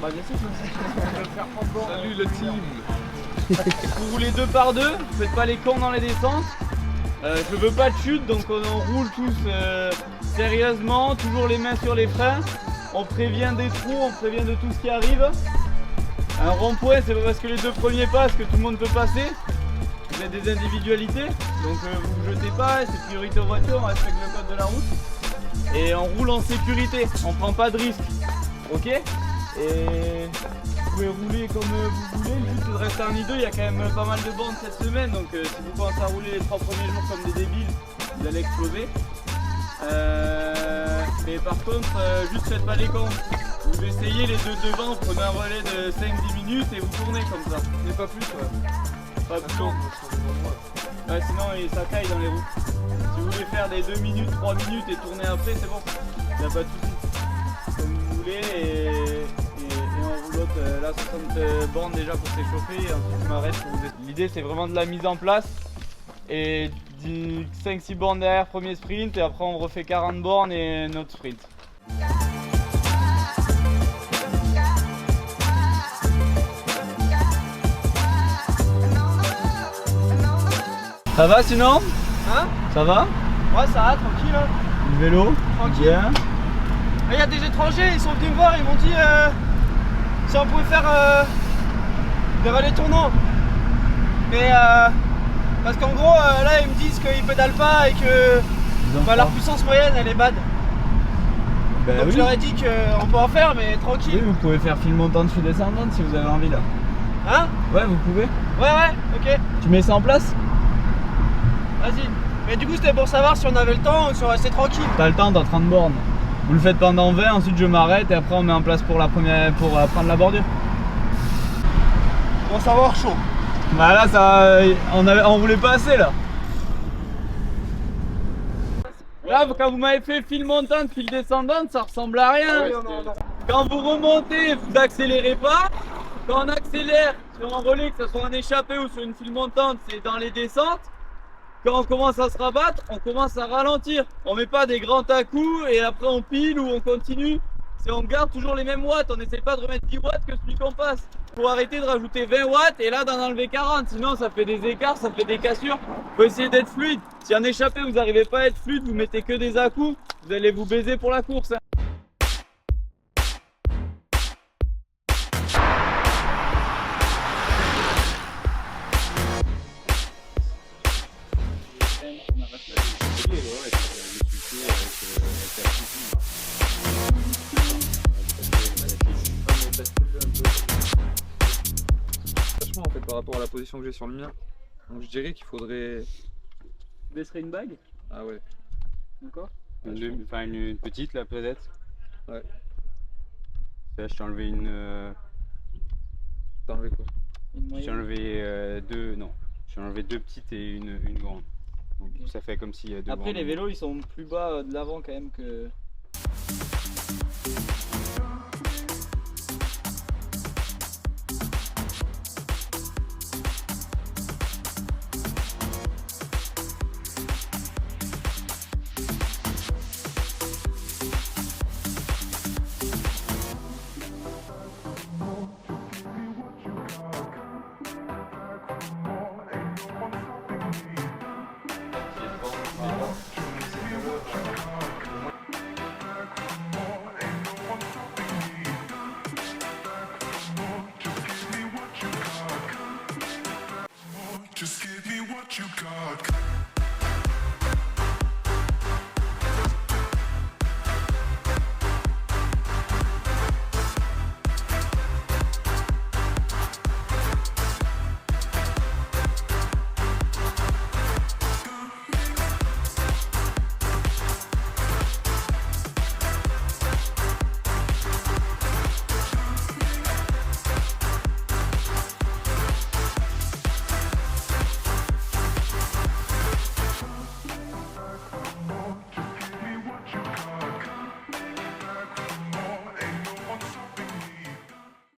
Bah bien sûr, Salut le team. vous roulez 2 par 2, faites pas les cons dans les descentes. Je veux pas de chute, donc on roule tous sérieusement, toujours les mains sur les freins. On prévient des trous, on prévient de tout ce qui arrive. Un rond-point, c'est pas parce que les 2 premiers passent que tout le monde peut passer. Vous avez des individualités, donc vous vous jetez pas, c'est priorité aux voitures, on respecte le code de la route. Et on roule en sécurité, on prend pas de risque. Ok? Et vous pouvez rouler comme vous voulez, le but c'est de rester en I2, il y a quand même pas mal de bandes cette semaine, donc si vous commencez à rouler les 3 premiers jours comme des débiles, vous allez exploser. Mais par contre, juste faites pas les cons. Vous essayez les 2 devant, vous prenez un relais de 5-10 minutes et vous tournez comme ça. Mais pas plus, ouais. Pas plus long. Ouais, sinon ça caille dans les roues. Si vous voulez faire des 2 minutes, 3 minutes et tourner après, c'est bon. Il n'y a pas de soucis. Comme vous voulez et on roulotte là 60 bornes déjà pour s'échauffer et ensuite je m'arrête. L'idée c'est vraiment de la mise en place et 5-6 bornes derrière premier sprint et après on refait 40 bornes et notre sprint. Ça va sinon? Hein? Ça va? Ouais, ça va, tranquille. Hein. Le vélo? Tranquille. Bien. Il y a des étrangers, ils sont venus me voir, ils m'ont dit si on pouvait faire des relais tournants. Mais parce qu'en gros, là, ils me disent qu'ils pédalent pas et que leur puissance moyenne, elle est bad. Ben Donc oui. je leur ai dit qu'on peut en faire, mais tranquille. Oui, vous pouvez faire fil montante, fil descendante si vous avez envie là. Hein? Ouais, vous pouvez. Ouais, ok. Tu mets ça en place? Vas-y. Mais du coup, c'était pour savoir si on avait le temps ou si on restait tranquille. T'as le temps, t'as 30 bornes. Vous le faites pendant 20, ensuite je m'arrête et après on met en place pour la première, pour prendre la bordure. Bon, ça va avoir chaud. Bah là, ça, on roulait pas assez là. Là, quand vous m'avez fait fil montante, fil descendante, ça ressemble à rien. Non. Quand vous remontez, vous accélérez pas. Quand on accélère sur un relais, que ce soit en échappé ou sur une file montante, c'est dans les descentes. Quand on commence à se rabattre, on commence à ralentir. On met pas des grands à-coups et après on pile ou on continue. On garde toujours les mêmes watts, on n'essaie pas de remettre 10 watts que celui qu'on passe. Faut arrêter de rajouter 20 watts et là d'en enlever 40, sinon ça fait des écarts, ça fait des cassures. Faut essayer d'être fluide. Si en échappé vous n'arrivez pas à être fluide, vous mettez que des à-coups, vous allez vous baiser pour la course. Hein. En fait par rapport à la position que j'ai sur le mien. Donc je dirais qu'il faudrait. Tu baisserais une bague? Ah ouais. D'accord. Une petite là peut-être. Ouais. Là je t'ai enlevé une. T'as enlevé quoi? J'ai enlevé deux. Non. J'ai enlevé 2 petites et une grande. Donc ça fait comme s'il y a 2 Après grandes. les vélos ils sont plus bas de l'avant quand même que...